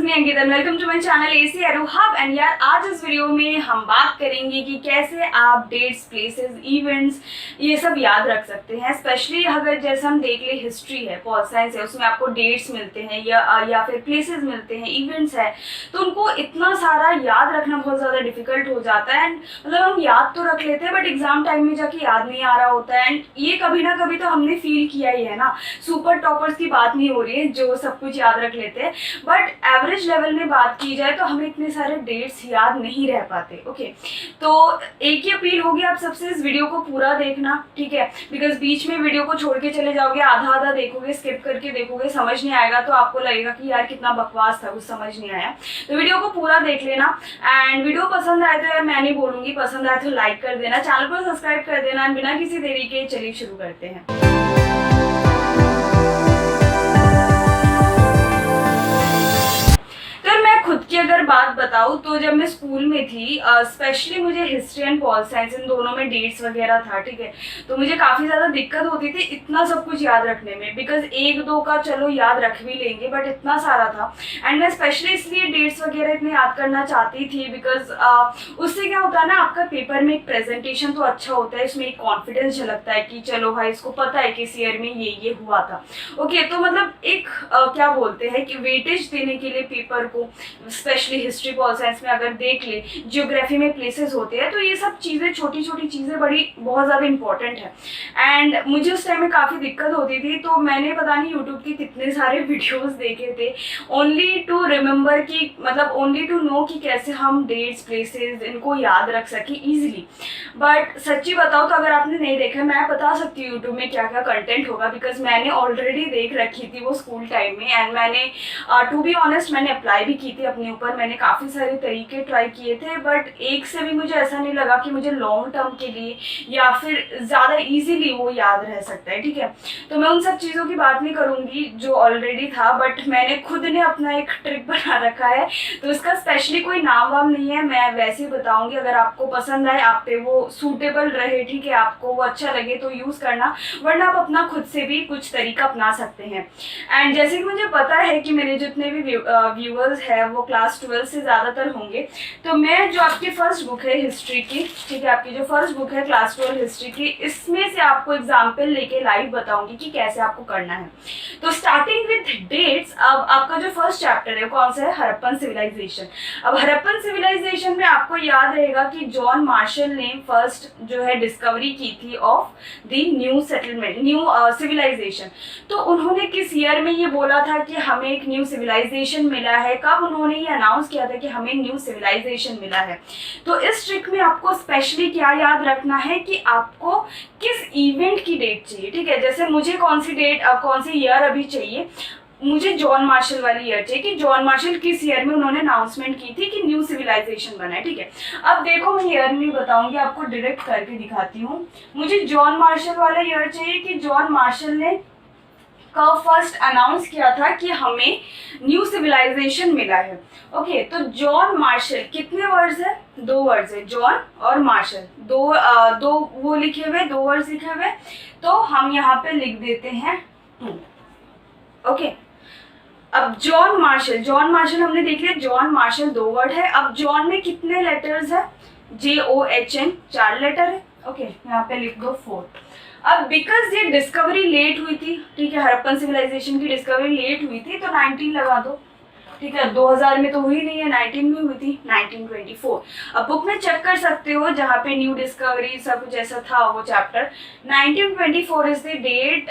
Me Ankita, welcome to my channel AC Aero Hub. And यार आज इस वीडियो में हम बात करेंगे कि कैसे आप डेट्स, प्लेसेस, इवेंट्स ये सब याद रख सकते हैं। स्पेशली अगर जैसे हम देख ले हिस्ट्री है, पॉल साइंस है, उसमें आपको डेट्स मिलते हैं या फिर प्लेसेस मिलते हैं, इवेंट्स है, तो उनको इतना सारा याद रखना बहुत ज़्यादा डिफिकल्ट हो जाता है। एंड मतलब हम याद तो रख लेते हैं बट एग्जाम टाइम में जाके याद नहीं आ रहा होता है। एंड ये कभी ना कभी तो हमने फील किया ही है ना। सुपर टॉपर्स की बात नहीं हो रही है जो सब कुछ याद रख लेते हैं, बट एवरेज लेवल में बात की जाए तो हमें इतने सारे डेट्स याद नहीं रह पाते। ओके, तो एक ही अपील होगी आप सबसे, इस वीडियो को पूरा देखना, ठीक है? बिकॉज बीच में वीडियो को छोड़ के चले जाओगे, आधा आधा देखोगे, स्किप करके देखोगे, समझ नहीं आएगा तो आपको लगेगा कि यार कितना बकवास था, कुछ समझ नहीं आया। तो वीडियो को पूरा देख लेना। एंड वीडियो पसंद आए तो यार मैं नहीं बोलूंगी, पसंद आए तो लाइक कर देना, चैनल को सब्सक्राइब कर देना। बिना किसी देरी के चलिए शुरू करते हैं। खुद की अगर बात बताऊँ तो जब मैं स्कूल में थी, स्पेशली मुझे हिस्ट्री एंड पॉल साइंस इन दोनों में डेट्स वगैरह था, ठीक है? तो मुझे काफ़ी ज़्यादा दिक्कत होती थी इतना सब कुछ याद रखने में, बिकॉज एक दो का चलो याद रख भी लेंगे बट इतना सारा था। एंड मैं स्पेशली इसलिए डेट्स वगैरह इतने याद करना चाहती थी बिकॉज उससे क्या होता है ना, आपका पेपर में एक प्रेजेंटेशन तो अच्छा होता है, इसमें एक कॉन्फिडेंस झलकता है कि चलो भाई इसको पता है कि इस ईयर में ये हुआ था। ओके, तो मतलब एक क्या बोलते हैं कि वेटेज देने के लिए पेपर को, स्पेशली हिस्ट्री पॉल साइंस में अगर देख ले, जियोग्राफी में प्लेसेस होते हैं, तो ये सब चीज़ें, छोटी छोटी चीज़ें बड़ी बहुत ज़्यादा इंपॉर्टेंट है। एंड मुझे उस टाइम में काफ़ी दिक्कत होती थी, तो मैंने पता नहीं यूट्यूब के कितने सारे वीडियोस देखे थे ओनली टू रिमेंबर कि मतलब ओनली टू नो कि कैसे हम डेट्स, प्लेसेस इनको याद रख सके ईजिली। बट सच्ची बताओ तो अगर आपने नहीं देखा, मैं बता सकती हूँ यूट्यूब में क्या क्या कंटेंट होगा, बिकॉज मैंने ऑलरेडी देख रखी थी वो स्कूल टाइम में। एंड मैंने टू बी ऑनेस्ट मैंने अप्लाई भी की थी अपने ऊपर, मैंने काफ़ी सारे तरीके ट्राई किए थे, बट एक से भी मुझे ऐसा नहीं लगा कि मुझे लॉन्ग टर्म के लिए या फिर ज़्यादा इजीली वो याद रह सकता है, ठीक है? तो मैं उन सब चीज़ों की बात नहीं करूँगी जो ऑलरेडी था, बट मैंने खुद ने अपना एक ट्रिक बना रखा है, तो इसका स्पेशली कोई नाम वाम नहीं है, मैं वैसे ही बताऊँगी। अगर आपको पसंद आए, आप पे वो सूटेबल रहे, ठीक है, आपको वो अच्छा लगे तो यूज़ करना, वरना आप अपना खुद से भी कुछ तरीका अपना सकते हैं। एंड जैसे कि मुझे पता है कि मेरे जितने भी व्यूअर्स हैं वो क्लास 12 से ज़्यादातर होंगे, तो मैं जो आपकी फर्स्ट बुक है हिस्ट्री की, ठीक है, आपकी जो फर्स्ट बुक है क्लास 12 हिस्ट्री की, इसमें से आपको एग्जाम्पल लेके लाइव बताऊंगी कि कैसे आपको करना है। तो स्टार्टिंग विथ डेट्स, अब आपका जो फर्स्ट चैप्टर है कौन सा है? हड़प्पन सिविलाइजेशन। अब हड़प्पन सिविलाइजेशन में आपको याद रहेगा कि जॉन मार्शल ने फर्स्ट जो है डिस्कवरी की थी of the new settlement, new civilization. तो उन्होंने किस ईयर में ये बोला था कि हमें एक न्यू सिविलाइजेशन मिला है? कब उन्होंने ये अनाउंस किया था कि हमें न्यू सिविलाइजेशन मिला है? तो इस ट्रिक में आपको स्पेशली क्या याद रखना है कि आपको किस इवेंट की डेट चाहिए, ठीक है? जैसे मुझे कौन सी डेट, कौन सी ईयर अभी चाहिए, मुझे जॉन मार्शल वाली ईयर चाहिए कि जॉन मार्शल किस ईयर में उन्होंने अनाउंसमेंट की थी कि न्यू सिविलाइजेशन बना है, ठीक है? अब देखो मैं ईयर नहीं बताऊंगी, आपको डायरेक्ट करके दिखाती हूँ। मुझे जॉन मार्शल वाला ईयर चाहिए कि जॉन मार्शल ने कब फर्स्ट अनाउंस किया था कि हमें न्यू सिविलाइजेशन मिला है। ओके, तो जॉन मार्शल, कितने वर्ड्स है? 2 वर्ड्स है, जॉन और मार्शल, दो वो लिखे हुए, 2 वर्ड्स लिखे हुए, तो हम यहाँ पे लिख देते हैं 2। ओके, अब जॉन मार्शल हमने देख लिया, जॉन मार्शल 2 वर्ड है। अब जॉन में कितने लेटर्स है? JOHN 4 लेटर है। ओके, यहाँ पे लिख दो 4। अब बिकॉज ये डिस्कवरी लेट हुई थी, ठीक है, हड़प्पन सिविलाइजेशन की डिस्कवरी लेट हुई थी, तो 19 लगा दो, ठीक है? 2000 में तो हुई नहीं है, 19 में हुई थी, 1924। अब बुक में चेक कर सकते हो जहाँ पे न्यू डिस्कवरी सब कुछ ऐसा था वो चैप्टर। 1924 is the date,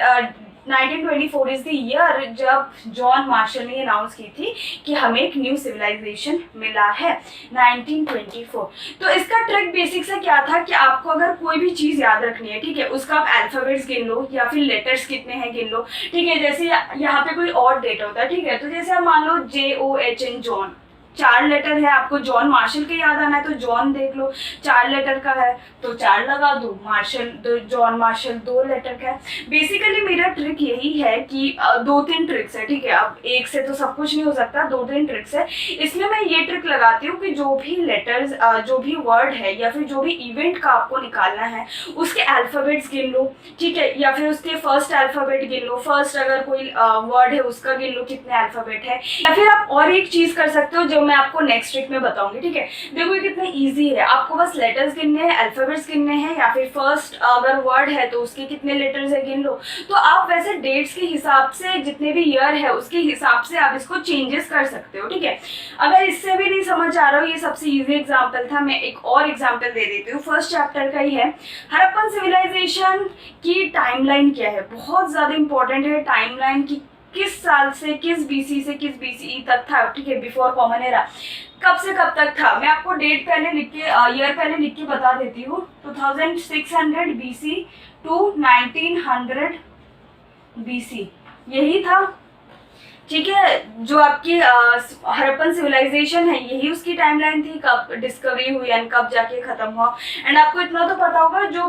1924 is the year जब जॉन मार्शल ने अनाउंस की थी कि हमें एक न्यू सिविलाइजेशन मिला है, 1924। तो इसका ट्रिक बेसिक से क्या था कि आपको अगर कोई भी चीज़ याद रखनी है, ठीक है, उसका आप अल्फाबेट्स गिन लो या फिर लेटर्स कितने हैं गिन लो, ठीक है? जैसे यहाँ पे कोई और डेट होता है, ठीक है, तो जैसे आप मान लो JOHN जॉन, 4 लेटर है, आपको जॉन मार्शल के याद आना है तो जॉन देख लो, 4 लेटर का है तो 4 लगा दो, मार्शल जॉन मार्शल 2 लेटर का है। बेसिकली मेरा ट्रिक यही है कि 2-3 ट्रिक्स है, ठीक है। अब एक से तो सब कुछ नहीं हो सकता, 2-3 ट्रिक्स है। इसमें मैं ये ट्रिक लगाती हूँ कि जो भी लेटर्स, जो भी वर्ड है या फिर जो भी इवेंट का आपको निकालना है उसके अल्फाबेट्स गिन लो, ठीक है, या फिर उसके फर्स्ट अल्फाबेट गिन लो, फर्स्ट अगर कोई वर्ड है उसका गिन लो कितने अल्फाबेट है। या फिर आप और एक चीज कर सकते हो जो मैं आपको नेक्स्ट ट्रिक में बताऊंगी, ठीक है। देखो ये कितना इजी है, आपको बस लेटर्स गिनने हैं, अल्फाबेट्स गिनने हैं, या फिर फर्स्ट अगर वर्ड है तो उसके कितने लेटर्स है गिन लो। तो आप वैसे डेट्स के हिसाब से, जितने भी ईयर है उसके हिसाब से आप इसको चेंजेस कर सकते हो, ठीक है। अगर इससे भी नहीं समझ आ रहा हो, ये सबसे इजी एग्जाम्पल था, मैं एक और एग्जाम्पल दे देती हूँ, फर्स्ट चैप्टर का ही है। हड़प्पन सिविलाइजेशन की टाइमलाइन क्या है, बहुत ज्यादा इंपॉर्टेंट है टाइमलाइन की, किस साल से किस बीसी से किस बीसीई तक था, ठीक है, बिफोर कॉमन एरा, कब से कब तक था। मैं आपको डेट पहले लिख के, ईयर पहले लिख के बता देती हूँ। 2600 बीसी टू 1900 बीसी, यही था, ठीक है। जो आपकी हड़प्पन सिविलाइजेशन है यही उसकी टाइमलाइन थी, कब डिस्कवरी हुई एंड कब जाके खत्म हुआ। एंड आपको इतना तो पता होगा, जो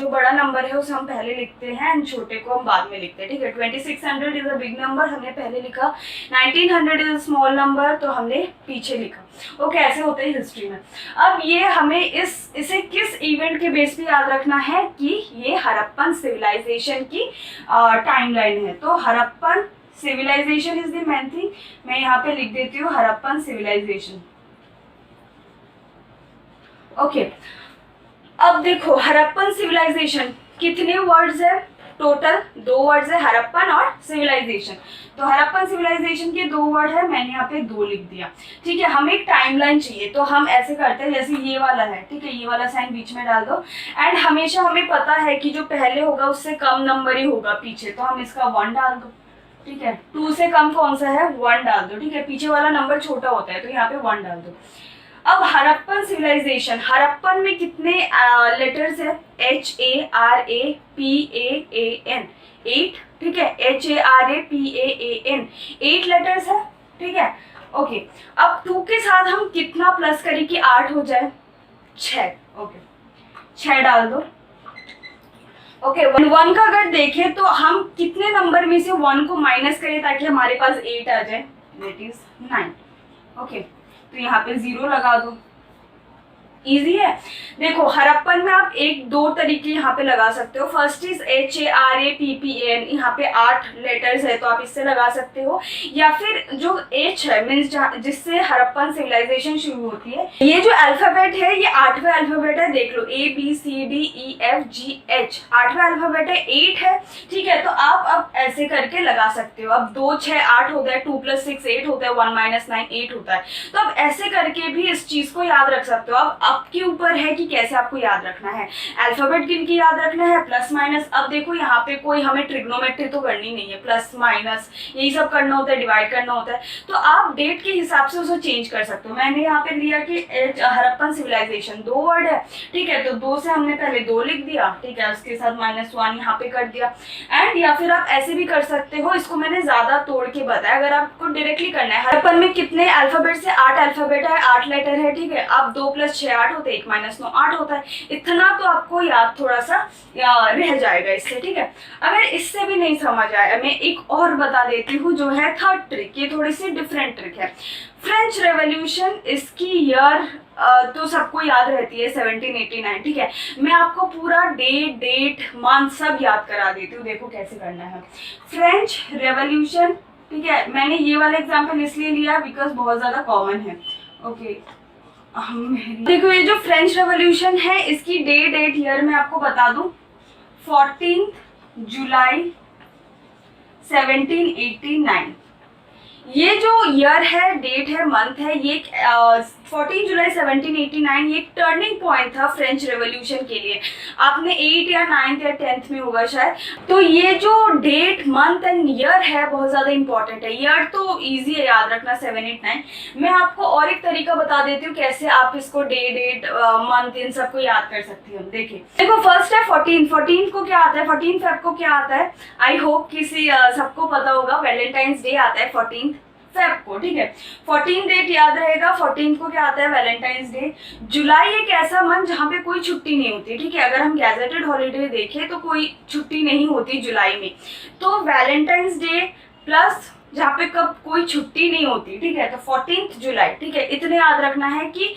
बड़ा नंबर है उसे हम पहले लिखते हैं एंड छोटे को हम बाद में लिखते हैं, ठीक है। 2600 इज अ बिग नंबर, हमने पहले लिखा, 1900 इज अ स्मॉल नंबर, तो हमने पीछे लिखा। ओके, ऐसे होते हैं हिस्ट्री में। अब ये हमें इसे किस इवेंट के बेस पे याद रखना है कि ये हड़प्पन सिविलाइजेशन की टाइमलाइन है। तो Harappan civilization is the main thing, मैं यहाँ पे लिख देती हूँ हड़प्पन सिविलाइजेशन। ओके, अब देखो हड़प्पन सिविलाइजेशन कितने वर्ड्स है, टोटल 2 वर्ड्स है, हड़प्पन और सिविलाइजेशन। तो हड़प्पन सिविलाइजेशन के 2 वर्ड है, मैंने यहाँ पे 2 लिख दिया, ठीक है। हमें एक टाइमलाइन चाहिए, तो हम ऐसे करते हैं, जैसे ये वाला है, ठीक है, ये वाला साइन बीच में डाल दो। एंड हमेशा हमें पता है कि जो पहले होगा उससे कम नंबर ही होगा पीछे, तो हम इसका 1 डाल दो, ठीक है। 2 से कम कौन सा है, 1 डाल दो, ठीक है, पीछे वाला नंबर छोटा होता है तो यहाँ पे 1 डाल दो। अब हड़प्पन सिविलाइजेशन, हड़प्पन में कितने लेटर्स है, HARAPAAN, 8, ठीक है, HARAPAAN 8 लेटर्स है, ठीक है। ओके, अब 2 के साथ हम कितना प्लस करें कि 8 हो जाए, 6, ओके, 6 डाल दो। ओके, 1 का अगर देखें तो हम कितने नंबर में से 1 को माइनस करें ताकि हमारे पास 8 आ जाए, दैट इज 9। ओके, तो यहाँ पे 0 लगा दो, इजी है। देखो हड़प्पन में आप 1-2 तरीके यहाँ पे लगा सकते हो। फर्स्ट इज HARAPPAN, यहाँ पे 8 लेटर्स है तो आप इससे लगा सकते हो, या फिर जो H है मीन्स जिससे हड़प्पन सिविलाइजेशन शुरू होती है, ये जो अल्फाबेट है ये 8वां अल्फाबेट है, देख लो ABCDEFGH 8वां अल्फाबेट है, 8 है, ठीक है। तो आप अब ऐसे करके लगा सकते हो। अब 2 6 8 होता है, 2 + 6 8 होता है, 1 - 9 8 होता है। तो अब ऐसे करके भी इस चीज को याद रख सकते हो। अब आपके ऊपर है कि कैसे आपको याद रखना है, अल्फाबेट गिन के याद रखना है, प्लस माइनस। अब देखो यहाँ पे कोई हमें ट्रिग्नोमेट्री तो करनी नहीं है, प्लस माइनस यही सब करना होता है, डिवाइड करना होता है। तो आप डेट के हिसाब से उसे चेंज कर सकते हो। मैंने यहाँ पे लिया कि हड़प्पन सिविलाइजेशन 2 वर्ड है, ठीक है, तो 2 से हमने पहले 2 लिख दिया, ठीक है, उसके साथ -1 यहाँ पे कर दिया। एंड या फिर आप ऐसे भी कर सकते हो, इसको मैंने ज्यादा तोड़ के बताया। अगर आपको डायरेक्टली करना है, हड़प्पन में कितने अल्फाबेट से 8 अल्फाबेट है, 8 लेटर है, ठीक है। अब 2 + 6 8 होते हैं, 1 - 9 8 होता है। इतना तो आपको याद थोड़ा सा रह जाएगा इससे, ठीक है। अगर इससे भी नहीं समझ आया, मैं एक और बता देती हूँ जो है थर्ड ट्रिक। ये थोड़ी सी डिफरेंट ट्रिक है। फ्रेंच रेवोल्यूशन, इसकी ईयर तो सबको याद रहती है 1789, ठीक है। मैं आपको पूरा डेट मंथ सब याद करा देती हूँ, देखो कैसे करना है। फ्रेंच रेवोल्यूशन, ठीक है, मैंने ये वाला एग्जाम्पल इसलिए लिया बिकॉज बहुत ज्यादा कॉमन है। ओके, देखो ये जो फ्रेंच रेवोल्यूशन है इसकी डेट ईयर मैं आपको बता दूं, 14 जुलाई 1789। ये जो ईयर है, डेट है, मंथ है, ये 14 जुलाई 1789 ये एक टर्निंग पॉइंट था फ्रेंच रेवोल्यूशन के लिए। आपने 8 या 9th या 10th में होगा शायद। तो ये जो डेट, मंथ एंड ईयर है बहुत ज़्यादा इंपॉर्टेंट है। ईयर तो इजी है याद रखना, 7 8 9। मैं आपको और एक तरीका बता देती हूँ कैसे आप इसको डेट मंथ इन सबको याद कर सकती हो। देखिए, देखो फर्स्ट है 14 को क्या आता है, 14 फेब को क्या आता है, आई होप किसी सबको पता होगा, वैलेंटाइंस डे आता है 14 फेब को, ठीक है। 14 डेट याद रहेगा, 14 को क्या आता है, वैलेंटाइंस डे। जुलाई एक ऐसा मंथ जहाँ पे कोई छुट्टी नहीं होती, ठीक है। अगर हम गैजेटेड हॉलीडे देखें तो कोई छुट्टी नहीं होती जुलाई में, तो वैलेंटाइंस डे प्लस जहाँ पे कब कोई छुट्टी नहीं होती, ठीक है, तो 14 जुलाई, ठीक है। इतने याद रखना है कि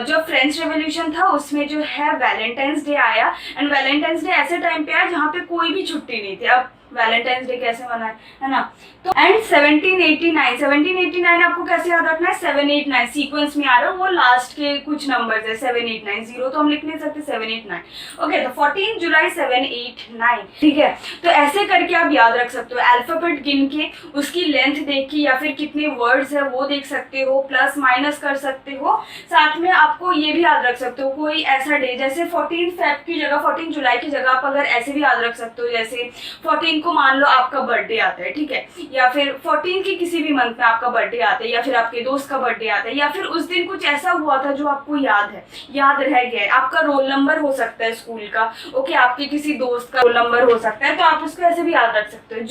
जो फ्रेंच रेवोल्यूशन था उसमें जो है वैलेंटाइंस डे आया, एंड वैलेंटाइंस डे ऐसे टाइम पे आया जहाँ पे कोई भी छुट्टी नहीं थी। अब वैलेंटाइंस डे कैसे मनाए, है ना। तो एंड 1789 आपको कैसे याद रखना है, 789 सीक्वेंस में आ रहा है, वो लास्ट के कुछ नंबर्स है, 789, 0 तो हम लिख नहीं सकते, 789, ओके। तो 14 जुलाई 789, ठीक है। तो ऐसे करके आप याद रख सकते हो, अल्फाबेट गिन के उसकी लेंथ देख के या फिर कितने वर्ड्स है वो देख सकते हो, प्लस माइनस कर सकते हो। साथ में आपको ये भी याद रख सकते हो कोई ऐसा डे, जैसे 14 फेब की जगह 14 जुलाई की जगह आप अगर ऐसे भी याद रख सकते हो, जैसे 14 को मान लो आपका बर्थडे आता है, ठीक है, या फिर 14 की किसी भी मंथ में आपका बर्थडे आता है, या फिर आपके दोस्त का बर्थडे आता है, या फिर उस दिन कुछ ऐसा हुआ था जो आपको याद है, याद रह गया है। आपका रोल नंबर हो सकता है स्कूल का, ओके, आपके किसी दोस्त का रोल नंबर हो सकता है, तो आप उसको ऐसे भी याद रख सकते हो।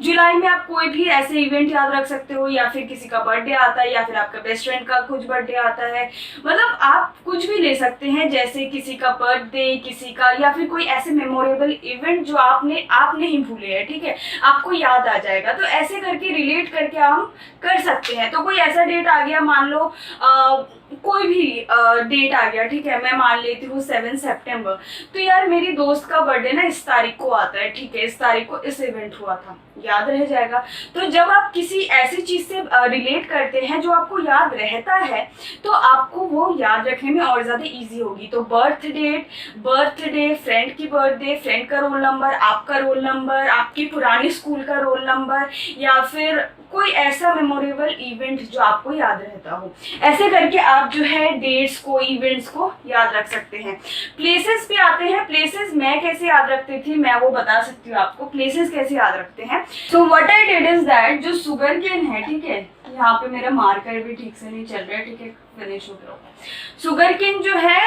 जुलाई में आप कोई भी ऐसे इवेंट याद रख सकते हो, या फिर किसी का बर्थडे आता है, या फिर आपका बेस्ट फ्रेंड का कुछ बर्थडे आता है, मतलब आप कुछ भी ले सकते हैं, जैसे किसी का बर्थडे, किसी का, या फिर कोई ऐसे मेमोरेबल इवेंट जो आप नहीं भूले है, ठीक है, आपको याद आ जाएगा। तो ऐसे करके रिलेट करके हम कर सकते हैं। तो कोई ऐसा डेट आ गया, मान लो कोई भी डेट आ गया, ठीक है, मैं मान लेती हूँ 7 सितंबर, तो यार मेरी दोस्त का बर्थडे ना इस तारीख को आता है, ठीक है, इस तारीख को इस इवेंट हुआ था, याद रह जाएगा। तो जब आप किसी ऐसी चीज से रिलेट करते हैं जो आपको याद रहता है, तो आपको वो याद रखने में और ज्यादा इजी होगी। तो बर्थडे, फ्रेंड की बर्थडे, फ्रेंड का रोल नंबर, आपका रोल नंबर, आपकी पुरानी स्कूल का रोल नंबर, या फिर कोई ऐसा मेमोरेबल इवेंट जो आपको याद रहता हो, ऐसे करके आप जो है डेट्स को, इवेंट्स को याद रख सकते हैं। प्लेसेस पे आते हैं। प्लेसेस मैं कैसे याद रखती थी, मैं वो बता सकती हूँ आपको, प्लेसेस कैसे याद रखते हैं। So what I did is that, जो शुगर केन है, ठीक है, यहाँ पे मेरा मार्कर भी ठीक से नहीं चल रहा है, ठीक है, फिनिश हो गया। शुगर केन जो है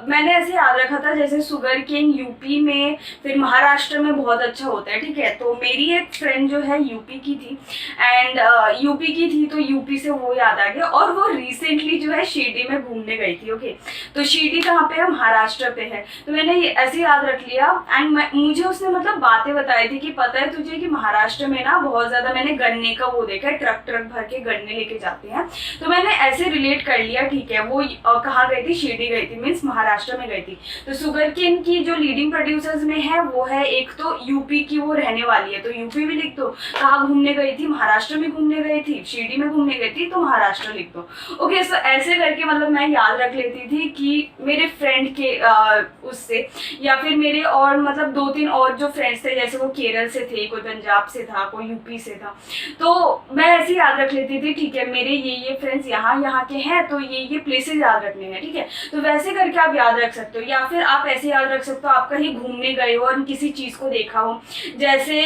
मैंने ऐसे याद रखा था, जैसे शुगर केन यूपी में, फिर महाराष्ट्र में बहुत अच्छा होता है, ठीक है। तो मेरी एक फ्रेंड जो है यूपी की थी, एंड यूपी की थी, तो यूपी से वो याद आ गया, और वो रिसेंटली जो है शिरडी में घूमने गई थी, ओके। तो शिरडी कहाँ पे है, महाराष्ट्र पे है, तो मैंने ऐसे याद रख लिया। एंड मुझे उसने मतलब बातें बताई थी कि पता है तुझे कि महाराष्ट्र में ना बहुत ज्यादा मैंने गन्ने का वो देखा है, ट्रक भर के गन्ने लेके जाते हैं, तो मैंने ऐसे रिलेट कर लिया, ठीक है। वो कहाँ गई थी, शिरडी गई थी, मीन्स महाराष्ट्र में गई थी। तो शुगर केन की जो लीडिंग प्रोड्यूसर्स में है वो है, एक तो यूपी की वो रहने वाली है, तो यूपी भी लिख दो, कहाँ घूमने गई थी, महाराष्ट्र में घूमने गई थी, शिरडी में घूमने गई थी, तो महाराष्ट्र लिख दो, ओके। सो ऐसे करके मतलब मैं याद रख लेती थी कि मेरे फ्रेंड के उससे, या फिर मेरे और मतलब 2-3 और जो फ्रेंड्स थे, जैसे वो केरल से थे, कोई पंजाब से था, कोई यूपी से था, तो मैं ऐसे याद रख लेती थी, ठीक है, मेरे ये फ्रेंड्स यहाँ के हैं, तो ये प्लेसेस याद रखने हैं, ठीक है। तो वैसे करके आप याद रख सकते हो, या फिर आप ऐसे याद रख सकते हो, आप कहीं घूमने गए हो और किसी चीज को देखा हो, जैसे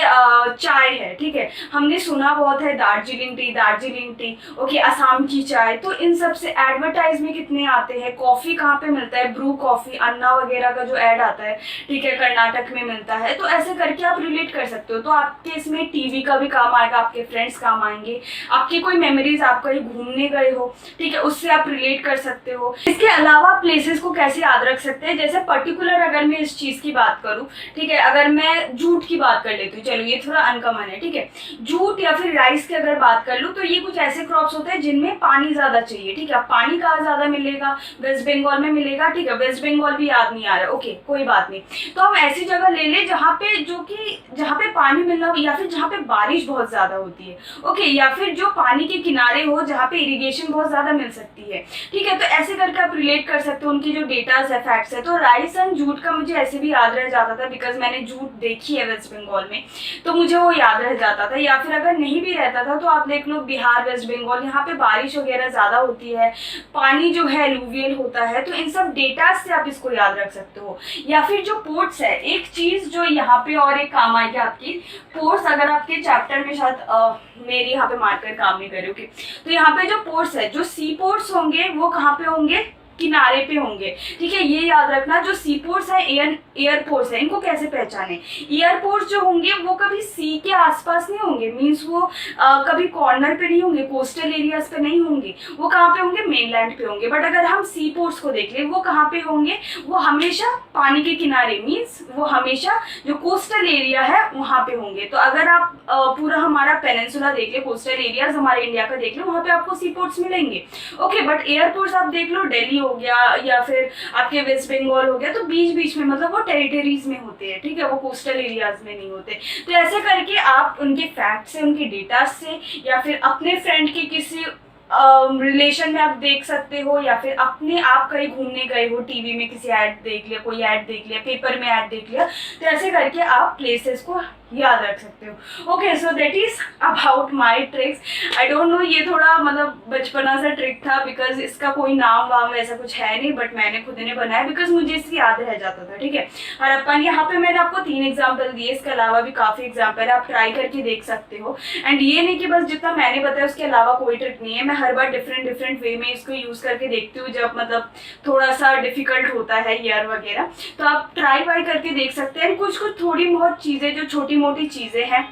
चाय है, ठीक है, हमने सुना बहुत है दार्जिलिंग टी, ओके, असम की चाय, तो इन सब से एडवर्टाइज में कितने आते हैं। कॉफी कहाँ पे मिलता है, ब्रू कॉफी, अन्ना वगैरह का जो ऐड आता है, ठीक है, कर्नाटक में मिलता है। तो ऐसे करके आप रिलेट कर सकते हो। तो आपके इसमें टीवी का भी काम आएगा, आपके फ्रेंड्स काम आएंगे, आपकी कोई मेमोरीज, आप कहीं घूमने गए हो, ठीक है, उससे आप रिलेट कर सकते हो। इसके अलावा प्लेसेस को कैसे याद रख सकते हैं, जैसे पर्टिकुलर अगर मैं इस चीज की बात करूं, ठीक है, अगर मैं जूट की बात कर लेती हूँ, चलो ये थोड़ा अनकॉमन है, ठीक है, जूट या फिर राइस की अगर बात कर लूँ, तो ये कुछ ऐसे क्रॉप्स होते हैं जिनमें पानी ज्यादा चाहिए, ठीक है। पानी कहाँ ज्यादा मिलेगा, वेस्ट बंगाल में मिलेगा, ठीक है, वेस्ट बंगाल भी याद नहीं आ रहा, ओके, कोई बात नहीं। तो हम ऐसी जगह ले ले जहाँ पे पानी मिलना हो, या फिर जहाँ पे बारिश बहुत ज्यादा होती है, ओके, या फिर जो पानी के किनारे हो, जहाँ पे इरिगेशन बहुत ज्यादा मिल सकती है, ठीक है। तो ऐसे करके आप रिलेट कर सकते हो, उनकी जो डेटास है, फैक्ट्स है। तो राइस एंड जूट का मुझे ऐसे भी याद रह जाता था, बिकॉज मैंने जूट देखी है वेस्ट बंगाल में, तो मुझे वो याद रह जाता था। या फिर अगर नहीं भी रहता था, तो आप देख लो बिहार, वेस्ट बंगाल, यहाँ पे बारिश वगैरह ज्यादा होती है, पानी जो है एलुवियल होता है, तो इन सब डेटा से आप इसको याद रख सकते हो। या फिर जो पोर्ट्स है, एक चीज जो यहाँ पे और एक काम आएगी आपकी, पोर्ट्स, अगर आपके चैप्टर में शायद मेरी यहाँ पे मार्कर काम नहीं कर रही, ओके, तो यहाँ पे जो पोर्ट्स है, जो सी पोर्ट्स होंगे वो कहाँ पे होंगे, किनारे पे होंगे, ठीक है। ये याद रखना, जो सी पोर्ट्स है, एयरपोर्ट्स है, इनको कैसे पहचाने। एयरपोर्ट्स जो होंगे वो कभी सी के आसपास नहीं होंगे, मीन्स वो कभी कॉर्नर पे नहीं होंगे, कोस्टल एरियाज पे नहीं होंगे, वो कहाँ पे होंगे, मेनलैंड पे होंगे। बट अगर हम सी पोर्ट्स को देख ले, वो कहाँ पे होंगे, वो हमेशा पानी के किनारे, मीन्स वो हमेशा जो कोस्टल एरिया है वहाँ पे होंगे। तो अगर आप पूरा हमारा पेनिनसुला देख ले, कोस्टल एरियाज हमारे इंडिया का देख लो, वहाँ पे आपको सी पोर्ट्स मिलेंगे, ओके। बट एयरपोर्ट्स आप देख लो, दिल्ली हो गया या फिर आपके वेस्ट बंगाल हो गया, तो बीच बीच में, मतलब वो टेरिटरीज में होते हैं, ठीक है, वो कोस्टल एरियाज में नहीं होते। तो ऐसे करके आप उनके फैक्ट से, उनके डेटा से, या फिर अपने फ्रेंड के किसी रिलेशन में आप देख सकते हो, या फिर अपने आप कहीं घूमने गए हो, टीवी में किसी ऐड देख लिया, कोई ऐड देख लिया, पेपर में ऐड देख लिया, तो ऐसे करके आप प्लेसेस को याद रख सकते हो। Okay, so that is about my tricks. I don't know, ये थोड़ा मतलब बचपना सा ट्रिक था, बिकॉज इसका कोई नाम वाम ऐसा कुछ है नहीं, बट मैंने खुद ने बनाया बिकॉज मुझे इसकी याद रह जाता था, ठीक है। और अपन यहाँ पे मैंने आपको 3 एग्जाम्पल दिए, इसके अलावा भी काफ़ी एग्जाम्पल है, आप ट्राई करके देख सकते हो। एंड ये नहीं कि बस जितना मैंने बताया उसके अलावा कोई ट्रिक नहीं है, मैं हर बार डिफरेंट वे में इसको यूज़ करके देखती हूँ, जब मतलब थोड़ा सा डिफिकल्ट होता है ईयर वगैरह, तो आप ट्राई वाई करके देख सकते हैं। कुछ थोड़ी बहुत चीज़ें, जो छोटी मोटी चीज़ें हैं,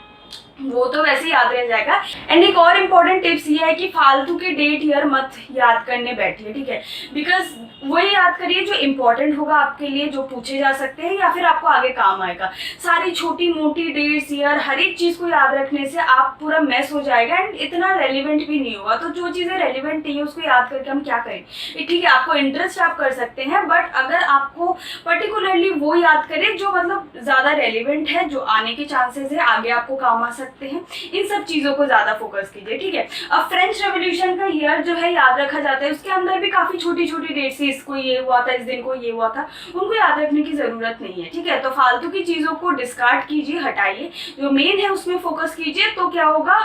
वो तो वैसे याद रह जाएगा। एंड एक और इम्पॉर्टेंट टिप्स ये है कि फालतू के डेट ईयर मत याद करने बैठिए, ठीक है, बिकॉज वही याद करिए जो इम्पोर्टेंट होगा आपके लिए, जो पूछे जा सकते हैं या फिर आपको आगे काम आएगा। सारी छोटी मोटी डेट्स ईयर हर एक चीज़ को याद रखने से आप पूरा मेस हो जाएगा एंड इतना रेलिवेंट भी नहीं होगा। तो जो चीज़ें रेलिवेंट नहीं है उसको याद करके हम क्या करें, ठीक है, आपको इंटरेस्ट आप कर सकते हैं, बट अगर आपको पर्टिकुलरली वो याद करें जो मतलब ज़्यादा रेलिवेंट है, जो आने के चांसेस है, आगे आपको काम आ सकते हैं, इन सब चीज़ों को ज़्यादा फोकस कीजिए, ठीक है। अब फ्रेंच रेवोल्यूशन का ईयर जो है याद रखा जाता है, उसके अंदर भी काफ़ी छोटी छोटी डेट्स, इसको ये हुआ था, इस दिन को ये हुआ था, उनको याद रखने की ज़रूरत नहीं है, ठीक है। तो फालतू की चीज़ों को डिस्कार्ड कीजिए, हटाइए, जो मेन है उसमें फोकस कीजिए, तो क्या होगा,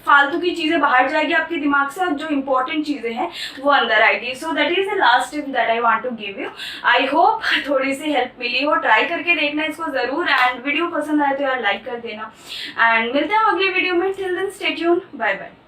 फालतू की चीज़ें बाहर जाएगी आपके दिमाग से और जो इंपॉर्टेंट चीज़ें हैं वो अंदर आएगी। So that is the last tip that I want to give you. I hope थोड़ी सी हेल्प मिली हो, ट्राई करके देखना इसको ज़रूर, एंड वीडियो पसंद आए तो यार लाइक कर देना, एंड मिलते हैं अगली वीडियो में। Till then stay tuned, bye bye.